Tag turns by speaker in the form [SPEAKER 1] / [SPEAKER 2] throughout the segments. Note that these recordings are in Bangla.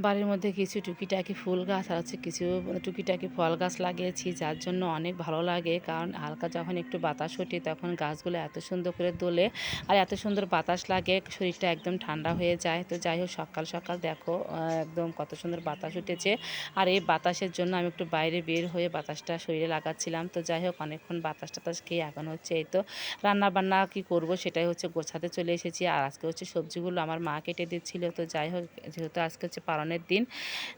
[SPEAKER 1] বাড়ির মধ্যে কিছু টুকিটাকি ফুল গাছ আর হচ্ছে কিছু টুকিটাকি ফল গাছ লাগিয়েছি, যার জন্য অনেক ভালো লাগে। কারণ হালকা যখন একটু বাতাস ওঠে তখন গাছগুলো এত সুন্দর করে দোলে আর এত সুন্দর বাতাস লাগে, শরীরটা একদম ঠান্ডা হয়ে যায়। তো যাই হোক, সকাল সকাল দেখো একদম কত সুন্দর বাতাস উঠেছে। আর এই বাতাসের জন্য আমি একটু বাইরে বের হয়ে বাতাসটা শরীরে লাগাচ্ছিলাম। তো যাই হোক, অনেকক্ষণ বাতাস টাতাস খেয়ে এখন হচ্ছে এই তো রান্না বান্না কি করব সেটাই হচ্ছে গোছাতে চলে এসেছি। আর আজকে হচ্ছে সবজিগুলো আমার মা কেটে দিচ্ছিল। তো যাই হোক, যেহেতু আজকে হচ্ছে পালনের দিন,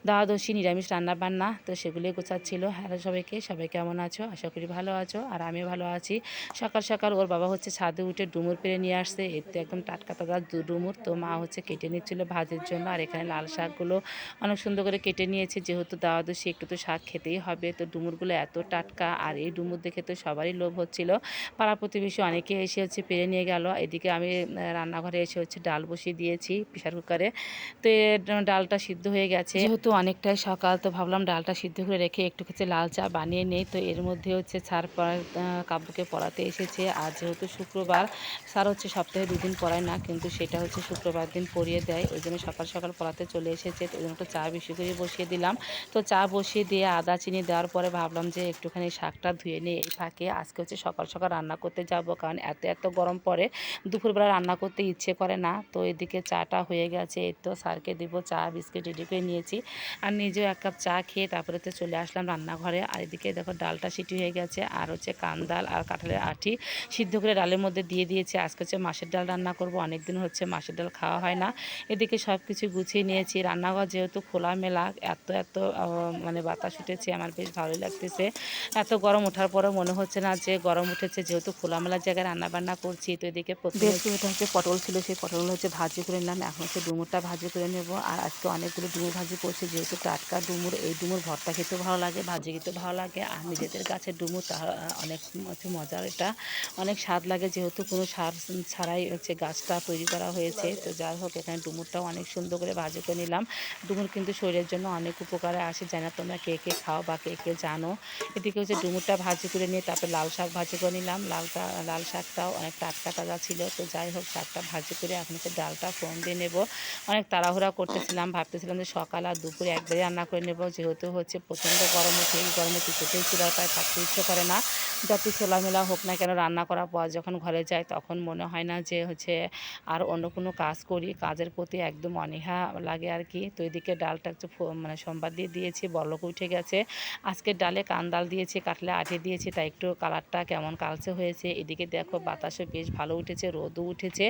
[SPEAKER 1] দ্বাদশী নিরামিষ রান্নাবান্না, তো সেগুলোই গোছাচ্ছিল। হ্যালো সবাইকে, সবাই কেমন আছো? আশা করি ভালো আছো, আর আমি ভালো আছি। সকাল সকাল ওর বাবা হচ্ছে ছাদে উঠে ডুমুর পেড়ে নিয়ে আসছে, এর তো একদম টাটকা তাজা ডুমুর। তো মা হচ্ছে কেটে নিচ্ছিল ভাজির জন্য। আর এখানে লাল শাকগুলো অনেক সুন্দর করে কেটে নিয়েছে, যেহেতু দ্বাদশী একটু তো শাক খেতেই হবে। তো ডুমুরগুলো এত টাটকা, আর এই ডুমুর দেখে তো সবারই লোভ হচ্ছিল। পাড়া প্রতিবেশী অনেকে এসে হচ্ছে পেরে নিয়ে গেল। এদিকে আমি রান্নাঘরে এসে হচ্ছে ডাল বসিয়ে দিয়েছি প্রেশার কুকারে। তো ডালটা সিদ্ধ হয়ে গেছে, যেহেতু অনেকটাই সকাল, তো ভাবলাম ডালটা সিদ্ধ করে রেখে একটু কিছু লাল চা বানিয়ে নেই। তো এর মধ্যে হচ্ছে স্যার কাব্যকে পড়াতে এসেছে। আর যেহেতু শুক্রবার, স্যার হচ্ছে সপ্তাহে 2 দিন পড়ায় না, কিন্তু সেটা হচ্ছে শুক্রবার দিন পড়িয়ে দেয়। ওই জন্য সকাল সকাল পড়াতে চলে এসেছে। তো ওই জন্য একটু চা বেশি করে বসিয়ে দিলাম। তো চা বসিয়ে দিয়ে আদা চিনি দেওয়ার পরে ভাবলাম যে একটুখানি শাকটা ধুয়ে নিই এই ফাঁকে। আজকে হচ্ছে সকাল সকাল রান্না করতে যাব, কারণ এত এত গরম পড়ে, দুপুরবেলা রান্না করতে ইচ্ছে করে না। তো এদিকে চাটা হয়ে গেছে, এই তো স্যারকে দিব চা বিস্কিট রেডি করে নিয়েছি। আর নিজেও 1 কাপ চা খেয়ে তারপরে তো চলে আসলাম রান্নাঘরে। আর এদিকে দেখো ডালটা সিটি হয়ে গেছে, আর হচ্ছে কান্দাল আর কাঁঠালের আঁটি সিদ্ধ করে ডালের মধ্যে দিয়ে দিয়েছি। আজকে হচ্ছে মাছের ডাল রান্না করব, অনেকদিন হচ্ছে মাছের ডাল খাওয়া হয় না। এদিকে সব কিছু গুছিয়ে নিয়েছি। রান্নাঘর যেহেতু খোলামেলা, এত এত মানে বাতাস উঠেছে, আমার বেশ ভালোই লাগতেছে। এত গরম ওঠার পরেও মনে হচ্ছে না যে গরম উঠেছে, যেহেতু খোলামেলা জায়গায় রান্নাবান্না করছি। তো এদিকে প্রথমে বেশ কিছুটা হচ্ছে পটল ছিল, সেই পটলগুলো হচ্ছে ভাজি করে নিলাম। এখন হচ্ছে ডুমুরটা ভাজি করে নেব। আর আজকে অনেকগুলো ডুমুর ভাজি করছি, যেহেতু টাটকা ডুমুর, এই ডুমুর ভর্তা খেতেও ভালো লাগে, ভাজি খেতেও ভালো লাগে। আর নিজেদের গাছের ডুমুর, তা অনেক হচ্ছে মজার, এটা অনেক স্বাদ লাগে, যেহেতু কোনো সার ছাড়াই হচ্ছে গাছটা তৈরি করা হয়েছে। তো যাই হোক, এখানে ডুমুরটাও অনেক সুন্দর করে ভাজি করে নিলাম। ডুমুর কিন্তু শরীরের জন্য অনেক উপকারে আসে, জানি না তোমরা কে কে খাও বা কে কে জানো। এদিকে হচ্ছে ডুমুরটা ভাজি করে নিয়ে তারপর লাল শাক ভাজি করে নিলাম। লাল শাকটাও অনেক টাটকা তাজা ছিল। তো যাই হোক, শাকটা ভাজি করে এখন হচ্ছে ডালটা ফোড়ন দিয়ে নেব। অনেক তাড়াহুড়া করতেছিলাম, ভাবতেছিলাম যে সকাল আর দুপুরে একবারে রান্না করে নেব, যেহেতু হচ্ছে প্রচণ্ড গরম হচ্ছে। এই গরমে কিছুতেই চুলার পায়ে থাকতে ইচ্ছে করে না। যত খোলামেলা হোক না কেন, রান্না করার পর যখন ঘরে যাই তখন মনে হয় না যে হচ্ছে আর অন্য কোনো কাজ করি, কাজের প্রতি একদম অনীহা লাগে আর কি। তো এদিকে ডালটা একটু মানে সোমবার দিয়ে দিয়েছি, বলক উঠে গেছে। আজকের ডালে কান্দাল দিয়েছি, কাটলে আটে দিয়েছি, তাই একটু কালারটা কেমন কালচে হয়েছে। এদিকে দেখো বাতাসে বেশ ভালো উঠেছে, রোদও উঠেছে।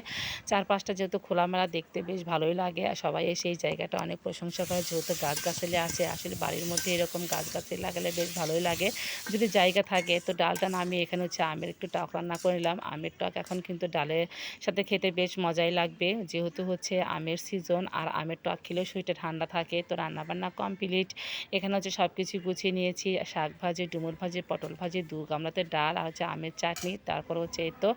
[SPEAKER 1] চারপাশটা যেহেতু খোলামেলা, দেখতে বেশ ভালোই লাগে। আর সবাই এসে এই জায়গাটা অনেক প্রশংসা করে, যেহেতু গাছগাছালি আছে। আসলে বাড়ির মধ্যে এরকম গাছগাছালি লাগালে বেশ ভালোই লাগে, যদি জায়গা থাকে। তো ডালটা নামিয়ে এখানে হচ্ছে আমের একটু টক রান্না করে নিলাম। আমের টক এখন কিন্তু ডালের সাথে খেতে বেশ মজাই লাগবে, যেহেতু হচ্ছে আমের সিজন, আর আমের টক খেলেও শরীরটা ঠান্ডা থাকে। তো রান্নাবান্না কমপ্লিট। এখানে হচ্ছে সব কিছু গুছিয়ে নিয়েছি, শাক ভাজি, ডুমুর ভাজি, পটল ভাজি, 2 গামলাতে ডাল, আর হচ্ছে আমের চাটনি। তারপর হচ্ছে এই তো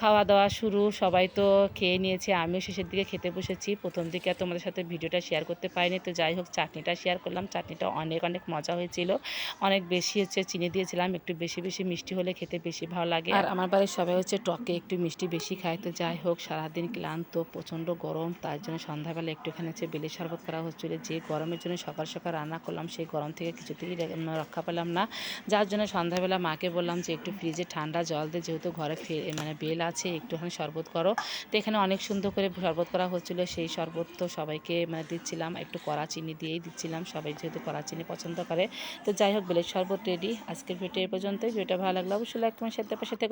[SPEAKER 1] খাওয়া দাওয়া শুরু। সবাই তো খেয়ে নিয়েছে, আমিও শেষের দিকে খেতে বসেছি। প্রথম দিকে আর তোমাদের সাথে ভিডিওটা শেয়ার করতে পারিনি। তো যাই হোক, চাটনিটা শেয়ার করলাম। চাটনিটা অনেক অনেক মজা হয়েছিল। অনেক বেশি হচ্ছে চিনি দিয়েছিলাম, একটু বেশি বেশি মিষ্টি হলে খেতে বেশি ভালো লাগে। আর আমার বাড়ির সবাই হচ্ছে টকে একটু মিষ্টি বেশি খায়। তো যাই হোক, সারাদিন ক্লান্ত, প্রচণ্ড গরম, তার জন্য সন্ধ্যাবেলা একটুখানি হচ্ছে বেলের শরবত করা হচ্ছিলো। যে গরমের জন্য সকাল সকাল রান্না করলাম, সেই গরম থেকে কিছুতেই রক্ষা পেলাম না। যার জন্য সন্ধ্যাবেলা মাকে বললাম যে একটু ফ্রিজে ঠান্ডা জল দিয়ে, যেহেতু ঘরে মানে বেল আছে, একটুখানি শরবত করো। তো এখানে অনেক সুন্দর করে শরবত করা হচ্ছিলো, সেই শরবত তো সবাইকে মানে দিচ্ছিলাম, একটু কড়া চিনি দিয়েই দিচ্ছিলাম, সবাই যেহেতু কড়া চিনি পছন্দ করে। তো যাই হোক, বেলের শরবত রেডি। আজকের ভিডিও এ পর্যন্তই। ভিডিওটা ভালো লাগলে অবশ্যই লাইক কমেন্ট শেয়ার, সাথে